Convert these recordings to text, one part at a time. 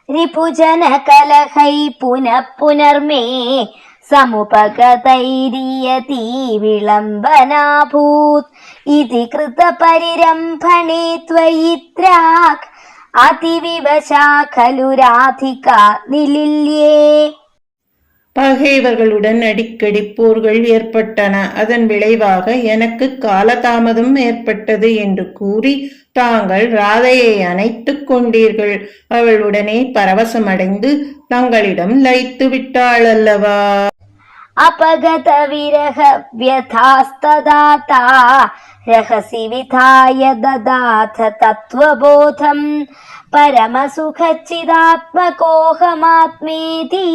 रिपुजन कलहै पुनः पुनर्मे समुपगतैरियति विलम्बनाभूत् इति कृतपरिरम्भणे त्वयि त्राक् अतिविवशा खलु राधिका निलिल्ये. பகைவர்களுடன் அடிக்கடி போர்கள் ஏற்பட்டன. அதன் விளைவாக எனக்கு காலதாமதம் ஏற்பட்டது என்று கூறி தாங்கள் ராதையை அணைத்துக் கொண்டீர்கள். அவள் உடனே பரவசமடைந்து தங்களிடம் லயித்து விட்டாள் அல்லவா? अपगत विरह व्यथास्तदाता रहसि विधाय ददाथ तत्त्वबोधम् परमसुखचिदात्मकोऽहमात्मेति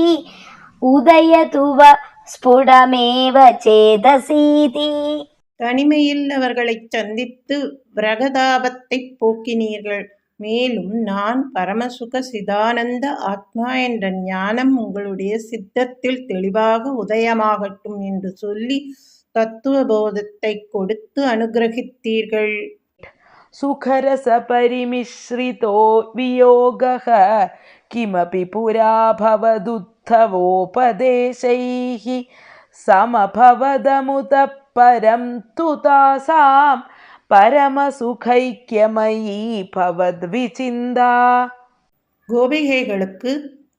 उदयतु व स्फुटमेव चेदसीति. தனிமையில் அவர்களை சந்தித்து பிரகதாபத்தை போக்கினீர்கள். மேலும் நான் பரமசுக சிதானந்த ஆத்மா என்ற ஞானம் உங்களுடைய சித்தத்தில் தெளிவாக உதயமாகட்டும் என்று சொல்லி தத்துவ போதத்தை கொடுத்து அனுகிரகித்தீர்கள். சுகரச பரிமிஸ்ரிதோ வியோகः கிமபி புரா பவதுத்தவோபதேசைः சமபவதமுதः பரம் து தாசாம் பரமசுகைக்கியமயி பவத்விசிந்தா. கோபிகைகளுக்கு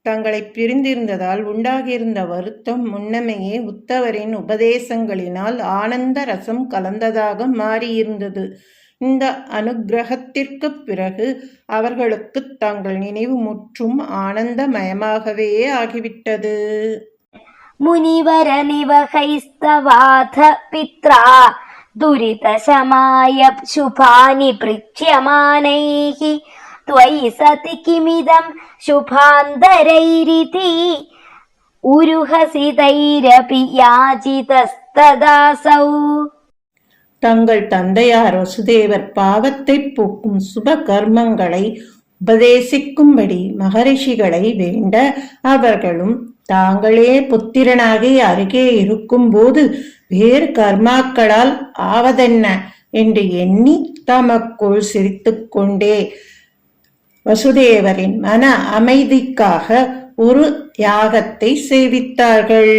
தங்களை பிரிந்திருந்ததால் உண்டாகியிருந்த வருத்தம் முன்னமையே உத்தவரின் உபதேசங்களினால் ஆனந்த ரசம் கலந்ததாக மாறியிருந்தது. இந்த அனுக்கிரகத்திற்கு பிறகு அவர்களுக்கு தங்கள் நினைவு முற்றும் ஆனந்தமயமாகவே ஆகிவிட்டது. முனிவர நிவகைஸ்தவாத பித்ரா दुरितशमाय शुभानि पृच्छ्यमानैः त्वयि सति किमिदं शुभान्तरैरिति उरुहसितैरपि याचितस्तदासौ. தங்கள் தந்தையார் வசுதேவர் பாவத்தை போக்கும் சுப கர்மங்களை உபதேசிக்கும்படி மகரிஷிகளை வேண்ட அவர்களும் தாங்களே புத்திரனாகி அருகே இருக்கும் போது வேறு கர்மாக்களால் ஆவதென்ன என்று எண்ணி தமக்குள் சிரித்துக் கொண்டே வசுதேவரின் மன அமைதிக்காக ஒரு யாகத்தை செய்வித்தார்கள்.